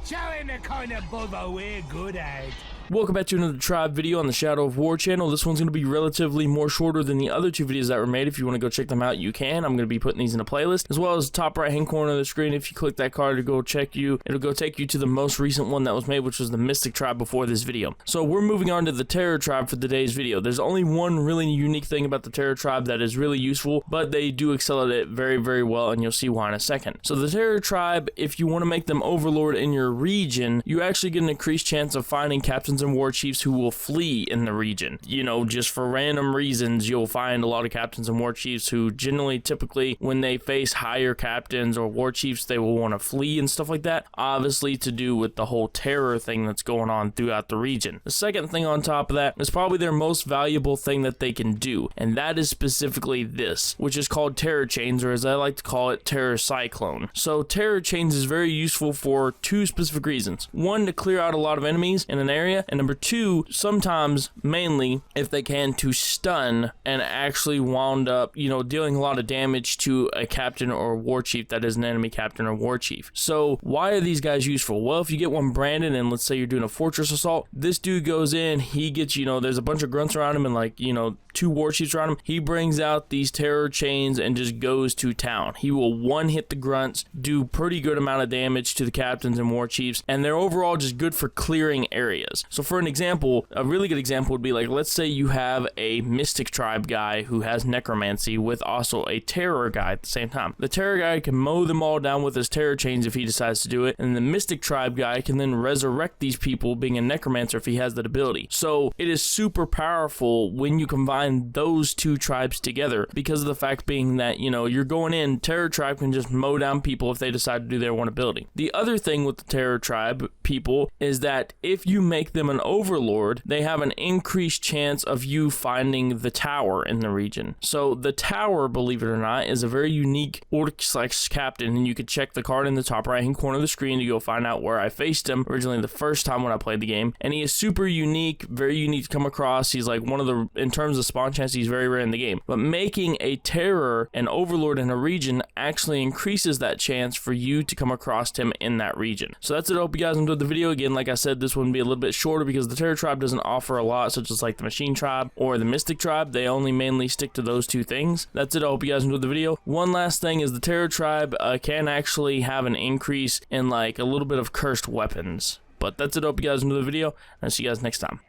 Showing the kind of bother we're good at. Welcome back to another tribe video on the Shadow of War channel. This one's going to be relatively more shorter than the other two videos that were made. If you want to go check them out, you can. I'm going to be putting these in a playlist, as well as top right hand corner of the screen. If you click that card to go check it'll go take you to the most recent one that was made, which was the Mystic Tribe before this video. So we're moving on to the Terror Tribe for today's video. There's only one really unique thing about the Terror Tribe that is really useful, but they do excel at it very, very well, and you'll see why in a second. So the Terror Tribe, if you want to make them overlord in your region, you actually get an increased chance of finding captains and war chiefs who will flee in the region. You know, just for random reasons, you'll find a lot of captains and war chiefs who generally, typically, when they face higher captains or war chiefs, they will want to flee and stuff like that. Obviously to do with the whole terror thing that's going on throughout the region. The second thing on top of that is probably their most valuable thing that they can do, and that is specifically this, which is called Terror Chains, or as I like to call it, Terror Cyclone. So Terror Chains is very useful for two specific reasons. One, to clear out a lot of enemies in an area, and number two, sometimes, mainly, if they can, to stun and actually wound up, dealing a lot of damage to a captain or a war chief that is an enemy captain or war chief. So why are these guys useful? Well, if you get one branded and let's say you're doing a fortress assault, this dude goes in, he gets, there's a bunch of grunts around him and two war chiefs around him. He brings out these terror chains and just goes to town. He will one hit the grunts, do pretty good amount of damage to the captains and war chiefs, and they're overall just good for clearing areas. So for an example, a really good example would be like, let's say you have a Mystic Tribe guy who has necromancy with also a terror guy at the same time. The terror guy can mow them all down with his terror chains if he decides to do it, and the Mystic Tribe guy can then resurrect these people being a necromancer if he has that ability. So it is super powerful when you combine those two tribes together, because of the fact being that, you're going in, Terror Tribe can just mow down people if they decide to do their one ability. The other thing with the Terror Tribe people is that if you make them an overlord, they have an increased chance of you finding the tower in the region. So the tower, believe it or not, is a very unique orc/captain, and you could check the card in the top right hand corner of the screen to go find out where I faced him originally the first time when I played the game. And he is super unique, very unique to come across. He's like one of the, in terms of spawn chance, he's very rare in the game. But making a terror and overlord in a region actually increases that chance for you to come across him in that region. So that's it. I hope you guys enjoyed the video. Again, like I said, this one would be a little bit shorter because the Terror Tribe doesn't offer a lot, such as like the Machine Tribe or the Mystic Tribe. They only mainly stick to those two things. That's it. I hope you guys enjoyed the video. One last thing is the Terror Tribe can actually have an increase in like a little bit of cursed weapons. But that's it. I hope you guys enjoyed the video, and I'll see you guys next time.